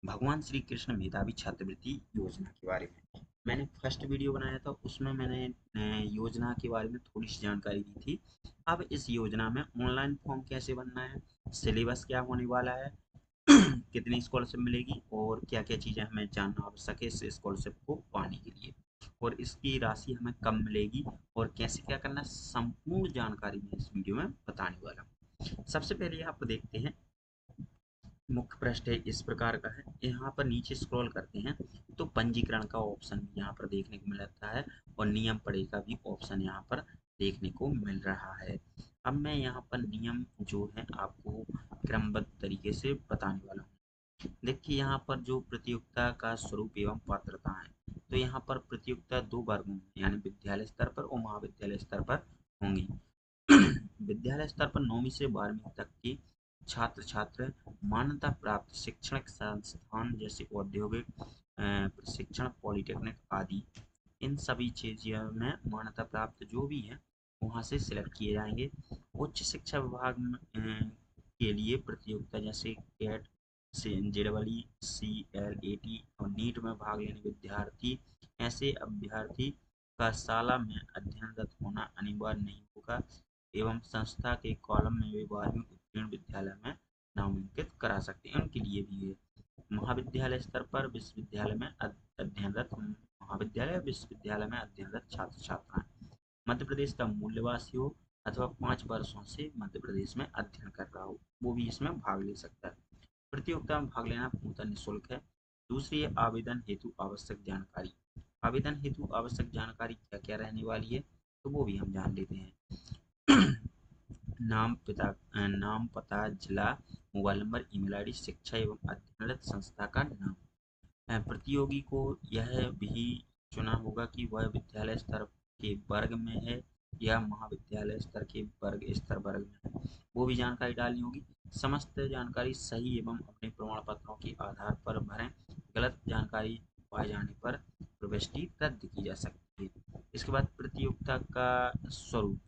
भगवान श्री कृष्ण मेधावी छात्रवृत्ति योजना के बारे में मैंने फर्स्ट वीडियो बनाया था। उसमें मैंने योजना के बारे में थोड़ी सी जानकारी दी थी। अब इस योजना में ऑनलाइन फॉर्म कैसे भरना है, सिलेबस क्या होने वाला है, कितनी स्कॉलरशिप मिलेगी और क्या क्या चीज़ें हमें जानना आवश्यक है इस स्कॉलरशिप को पाने के लिए, और इसकी राशि हमें कब मिलेगी और कैसे क्या करना है, संपूर्ण जानकारी मैं इस वीडियो में बताने वाला हूँ। सबसे पहले आप देखते हैं, मुख्य पृष्ठ है इस प्रकार का है। यहाँ पर नीचे स्क्रॉल करते हैं तो पंजीकरण का ऑप्शन भी यहाँ पर देखने को मिलता है और नियम पढ़े का भी ऑप्शन यहाँ पर देखने को मिल रहा है। अब मैं यहाँ पर नियम जो है आपको क्रमबद्ध तरीके से बताने वाला हूँ। देखिए यहाँ पर जो प्रतियोगिता का स्वरूप एवं पात्रता है, तो यहाँ पर प्रतियोगिता दो वर्गों में यानी विद्यालय स्तर पर और महाविद्यालय स्तर पर होंगी। विद्यालय स्तर पर 9वीं से 12वीं तक की छात्र छात्र मान्यता प्राप्त शैक्षणिक संस्थान जैसे औद्योगिक प्रशिक्षण, पॉलिटेक्निक आदि, इन सभी चीजों में मान्यता प्राप्त जो भी है वहाँ से सिलेक्ट किए जाएंगे। उच्च शिक्षा विभाग में के लिए प्रतियोगिता जैसे कैट, जेडबलई, CLAT और नीट में भाग लेने विद्यार्थी, ऐसे अभ्यर्थी का शाला में अध्ययनरत होना अनिवार्य नहीं होगा एवं संस्था के कॉलम में वे 12वीं उत्तीर्ण विद्यालय में नामांकित करा सकते हैं। उनके लिए भी है। महाविद्यालय स्तर पर विश्वविद्यालय में अध्ययनरत महाविद्यालय विश्वविद्यालय में अध्ययनरत छात्र छात्राएं मध्य प्रदेश का मूल निवासी हो अथवा 5 वर्षों से मध्य प्रदेश में अध्ययन कर रहा हो, वो भी इसमें भाग ले सकता है। प्रतियोगिता में भाग लेना पूर्णतः निःशुल्क है। दूसरी है आवेदन हेतु आवश्यक जानकारी। आवेदन हेतु आवश्यक जानकारी क्या क्या रहने वाली है, तो वो भी हम जान लेते हैं। नाम, पता, जिला, मोबाइल नंबर, ईमेल आईडी, शिक्षा एवं अध्ययनरत संस्था का नाम। प्रतियोगी को यह भी चुना होगा कि वह विद्यालय स्तर के वर्ग में है या महाविद्यालय स्तर के वर्ग में है, वो भी जानकारी डालनी होगी। समस्त जानकारी सही एवं अपने प्रमाण पत्रों के आधार पर भरें। गलत जानकारी पाए जाने पर प्रविष्टि रद्द की जा सकती है। इसके बाद प्रतियोगिता का स्वरूप।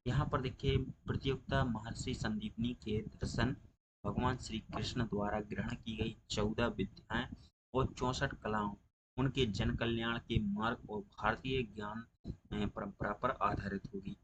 यहाँ पर देखिए, प्रतियोगिता महर्षि संदीपनी के दर्शन, भगवान श्री कृष्ण द्वारा ग्रहण की गई 14 विद्याएं और 64 कलाओं, उनके जन कल्याण के मार्ग और भारतीय ज्ञान परंपरा पर आधारित होगी।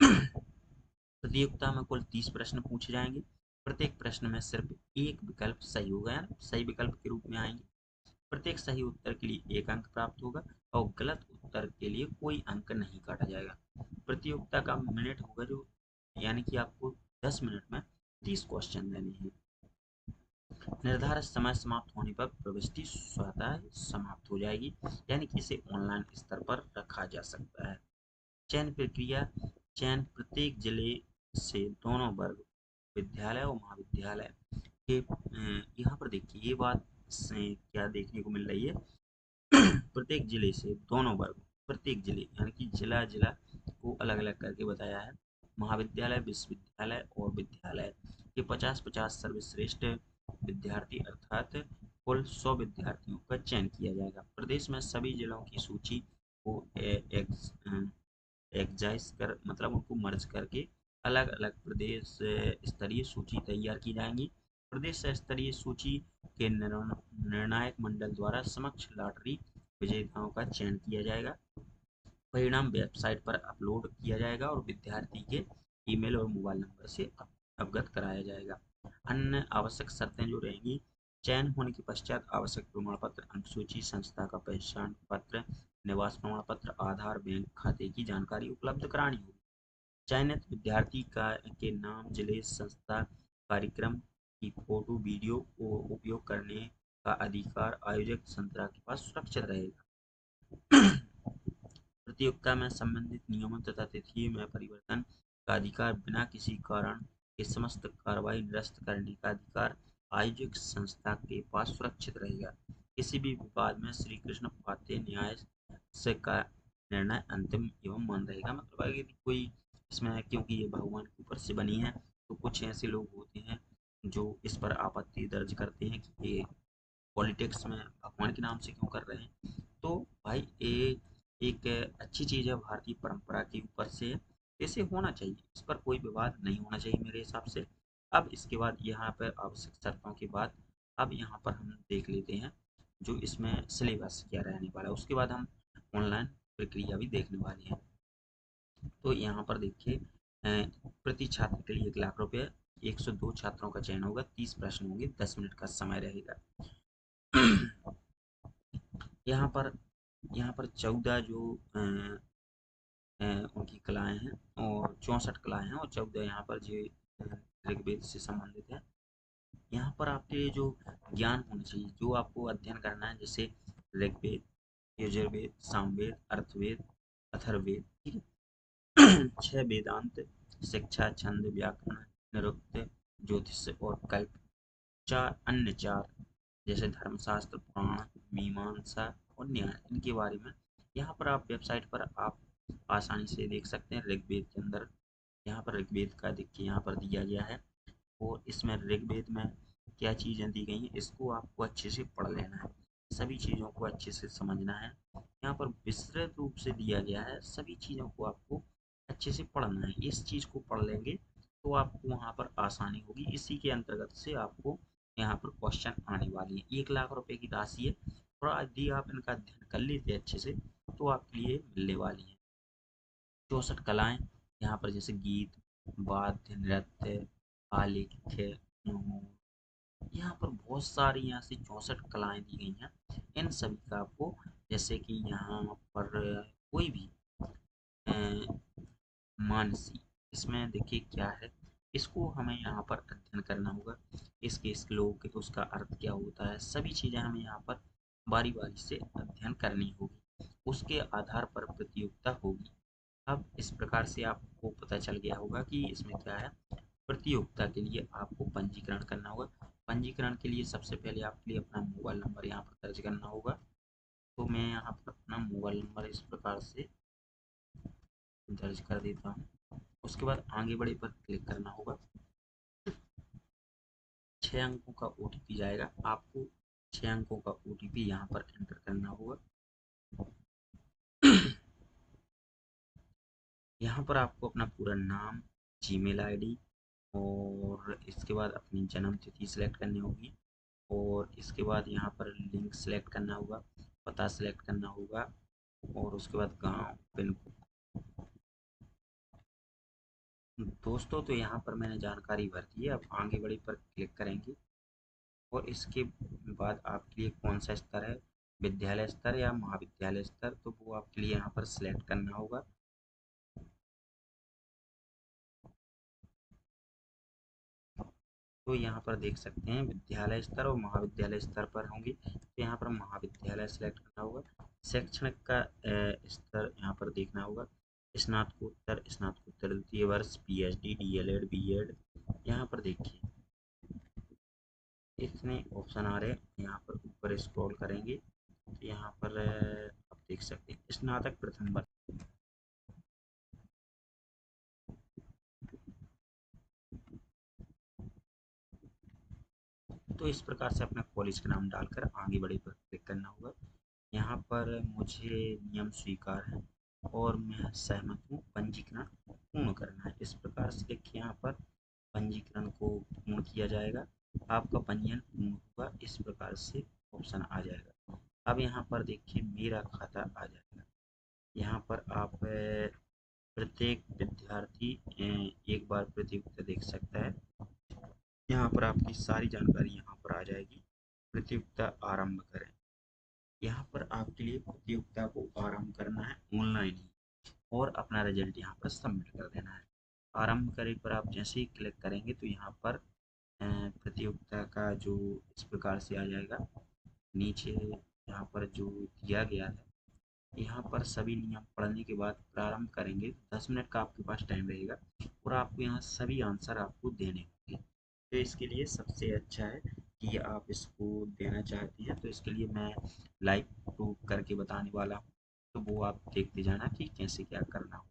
प्रतियोगिता में कुल 30 प्रश्न पूछे जाएंगे। प्रत्येक प्रश्न में सिर्फ एक विकल्प सही होगा, सही विकल्प के रूप में आएंगे। प्रत्येक सही उत्तर के लिए 1 अंक प्राप्त होगा और गलत उत्तर के लिए कोई अंक नहीं काटा जाएगा। प्रतियोगिता का मिनट होगा जो, यानी कि आपको 10 मिनट में 30 क्वेश्चन देने हैं। निर्धारित समय समाप्त होने पर प्रविष्टि स्वतः समाप्त हो जाएगी, यानी कि इसे ऑनलाइन स्तर पर रखा जा सकता है। चयन प्रक्रिया। चयन प्रत्येक जिले से दोनों वर्ग, विद्यालय और महाविद्यालय के, यहाँ पर देखिए ये बात से क्या देखने को मिल रही है। प्रत्येक जिले से दोनों वर्ग, प्रत्येक जिले यानी कि जिला जिला को अलग अलग करके बताया है। महाविद्यालय, विश्वविद्यालय और विद्यालय के 50-50 सर्वश्रेष्ठ विद्यार्थी अर्थात कुल 100 विद्यार्थियों का चयन किया जाएगा। प्रदेश में सभी जिलों की सूची को एग्जाइज कर मतलब उनको मर्ज करके अलग अलग प्रदेश स्तरीय सूची तैयार की जाएंगी। प्रदेश स्तरीय सूची के निर्णायक मंडल द्वारा समक्ष लॉटरी विजेताओं का चयन किया जाएगा। परिणाम वेबसाइट पर अपलोड किया जाएगा और विद्यार्थी के ईमेल और मोबाइल नंबर से अवगत कराया जाएगा। अन्य आवश्यक शर्तें जो रहेंगी, चयन होने के पश्चात आवश्यक प्रमाण पत्र, अनुसूची, संस्था का पहचान पत्र, निवास प्रमाण पत्र, आधार, बैंक खाते की जानकारी उपलब्ध करानी होगी। चयनित विद्यार्थी के नाम, जिले, संस्था, कार्यक्रम की फोटो वीडियो को उपयोग करने का अधिकार आयोजक संस्था के पास सुरक्षित रहेगा। प्रतियोगिता में संबंधित नियमों तथा तिथि में परिवर्तन का अधिकार, बिना किसी कारण के समस्त कार्रवाई निरस्त करने का अधिकार आयोजक संस्था के पास सुरक्षित रहेगा। किसी भी विवाद में श्री कृष्ण उपाध्याय न्याय से का निर्णय अंतिम एवं मान रहेगा। मतलब अगर यदि कोई इसमें, क्योंकि ये भगवान के ऊपर से बनी है, तो कुछ ऐसे लोग होते हैं जो इस पर आपत्ति दर्ज करते हैं कि ये पॉलिटिक्स में भगवान के नाम से क्यों कर रहे हैं। तो भाई ये एक अच्छी चीज़ है, भारतीय परंपरा के ऊपर से ऐसे होना चाहिए, इस पर कोई विवाद नहीं होना चाहिए मेरे हिसाब से। अब इसके बाद यहाँ पर आवश्यक शर्तों के बाद अब यहाँ पर हम देख लेते हैं जो इसमें सिलेबस क्या रहने वाला है, उसके बाद हम ऑनलाइन प्रक्रिया भी देखने वाले हैं। तो यहाँ पर देखिए प्रति छात्र के लिए 1 लाख रुपए, 102 छात्रों का चयन होगा, 30 प्रश्न होंगे, 10 मिनट का समय रहेगा। यहाँ पर 14 जो उनकी कलाएं हैं और 64 कलाएं हैं और 14 यहाँ पर जो ऋग्वेद से संबंधित है। यहाँ पर आपके जो ज्ञान होना चाहिए, जो आपको अध्ययन करना है, जैसे ऋग्वेद, यजुर्वेद, सामवेद, अर्थवेद, अथर्ववेद, ठीक है। 6 वेदांत, शिक्षा, छंद, व्याकरण, निरुक्त, ज्योतिष और कल्प। 4 जैसे धर्मशास्त्र, पुराण, मीमांसा और न्याय, इनके बारे में यहाँ पर आप वेबसाइट पर आप आसानी से देख सकते हैं। ऋग्वेद के अंदर यहाँ पर ऋग्वेद का देखिए यहाँ पर दिया गया है और इसमें ऋग्वेद में क्या चीज़ें दी गई हैं इसको आपको अच्छे से पढ़ लेना है, सभी चीज़ों को अच्छे से समझना है। यहाँ पर विस्तृत रूप से दिया गया है, सभी चीज़ों को आपको अच्छे से पढ़ना है। इस चीज़ को पढ़ लेंगे तो आपको वहाँ पर आसानी होगी। इसी के अंतर्गत से आपको यहाँ पर क्वेश्चन आने वाली है। 1 लाख रुपए की राशि है और यदि आप इनका अध्ययन कर लेते अच्छे से तो आपके लिए मिलने वाली है। 64 कलाएं यहाँ पर जैसे गीत, वाद्य, नृत्य, आलेख्य, यहाँ पर बहुत सारी यहाँ से 64 कलाएं दी गई हैं। इन सभी का आपको जैसे कि यहाँ पर कोई भी मानसी, इसमें देखिए क्या है, इसको हमें यहाँ पर अध्ययन करना होगा। इसके श्लोक, उसका अर्थ क्या होता है, सभी चीज़ें हमें यहाँ पर बारी बारी से अध्ययन करनी होगी। उसके आधार पर प्रतियोगिता होगी। अब इस प्रकार से आपको पता चल गया होगा कि इसमें क्या है। प्रतियोगिता के लिए आपको पंजीकरण करना होगा। पंजीकरण के लिए सबसे पहले आपके लिए अपना मोबाइल नंबर यहाँ पर दर्ज करना होगा। तो मैं यहाँ पर अपना मोबाइल नंबर इस प्रकार से दर्ज कर देता हूँ। उसके बाद आगे बढ़े पर क्लिक करना होगा। 6 अंकों का ओटीपी जाएगा, आपको 6 अंकों का ओटीपी यहाँ पर एंटर करना होगा। यहाँ पर आपको अपना पूरा नाम, जीमेल आईडी और इसके बाद अपनी जन्म तिथि सेलेक्ट करनी होगी और इसके बाद यहाँ पर लिंक सेलेक्ट करना होगा, पता सेलेक्ट करना होगा और उसके बाद गांव, पिन कोड। दोस्तों तो यहाँ पर मैंने जानकारी भर दी है, अब आगे बढ़े पर क्लिक करेंगे और इसके बाद आपके लिए कौन सा स्तर है, विद्यालय स्तर या महाविद्यालय स्तर, तो वो आपके लिए यहाँ पर सिलेक्ट करना होगा। तो यहाँ पर देख सकते हैं विद्यालय स्तर और महाविद्यालय स्तर पर होंगे, तो यहाँ पर महाविद्यालय सेलेक्ट करना होगा। शैक्षणिक का स्तर यहाँ पर देखना होगा, स्नातकोत्तर, स्नातकोत्तर द्वितीय वर्ष, पीएचडी, डीएलएड, बीएड। यहाँ पर देखिए इतने ऑप्शन आ रहे हैं। यहाँ पर ऊपर स्क्रॉल करेंगे तो यहाँ पर आप देख सकते हैं स्नातक प्रथम वर्ष। तो इस प्रकार से अपना कॉलेज का नाम डालकर आगे बढ़े पर क्लिक करना होगा। यहाँ पर मुझे नियम स्वीकार है और मैं सहमत हूँ, पंजीकरण पूर्ण करना है। इस प्रकार से देखिए यहाँ पर पंजीकरण को पूर्ण किया जाएगा, आपका पंजीयन पूर्ण होगा, इस प्रकार से ऑप्शन आ जाएगा। अब यहाँ पर देखिए मेरा खाता आ जाएगा। यहाँ पर आप प्रत्येक विद्यार्थी एक बार प्रतियोगिता देख सकता है। यहाँ पर आपकी सारी जानकारी यहाँ पर आ जाएगी। प्रतियोगिता आरंभ करें। यहाँ पर आपके लिए प्रतियोगिता को आरंभ करना है ऑनलाइन ही और अपना रिजल्ट यहाँ पर सबमिट कर देना है। आरंभ करें पर आप जैसे ही क्लिक करेंगे तो यहाँ पर प्रतियोगिता का जो इस प्रकार से आ जाएगा। नीचे यहाँ पर जो दिया गया है, यहाँ पर सभी नियम पढ़ने के बाद प्रारंभ करेंगे। 10 मिनट का आपके पास टाइम रहेगा और आपको यहाँ सभी आंसर आपको देने होंगे। तो इसके लिए सबसे अच्छा है कि आप इसको देना चाहती हैं तो इसके लिए मैं लाइव प्रूफ करके बताने वाला हूँ, तो वो आप देखते जाना कि कैसे क्या करना हो।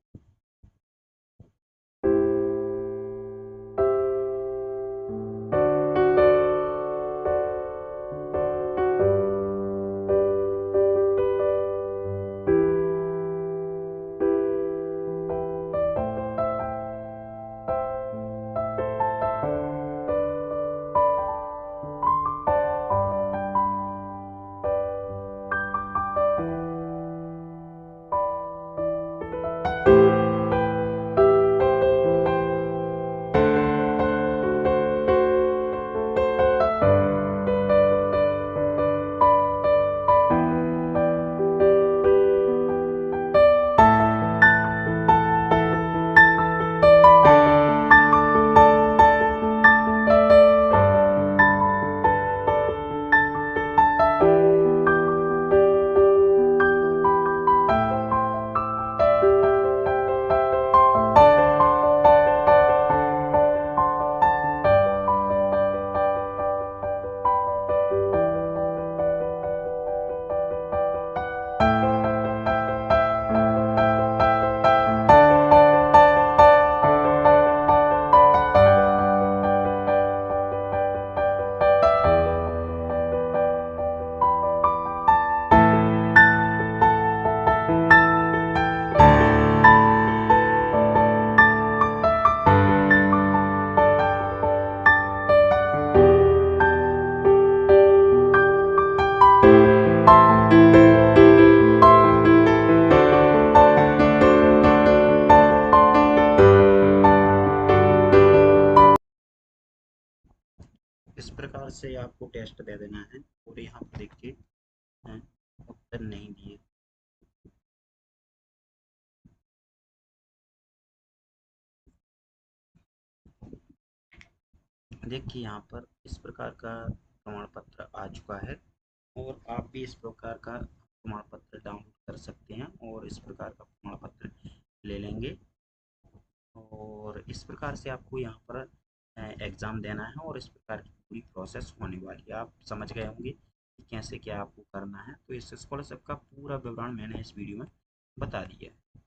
आपको टेस्ट दे देना है और यहाँ पर देखिए उत्तर नहीं दिए। देखिए यहाँ पर इस प्रकार का प्रमाण पत्र आ चुका है और आप भी इस प्रकार का प्रमाण पत्र डाउनलोड कर सकते हैं और इस प्रकार का प्रमाण पत्र ले लेंगे। और इस प्रकार से आपको यहाँ पर एग्ज़ाम देना है और इस प्रकार की पूरी प्रोसेस होने वाली है। आप समझ गए होंगे कि कैसे क्या आपको करना है। तो इस स्कॉलरशिप का पूरा विवरण मैंने इस वीडियो में बता दिया है।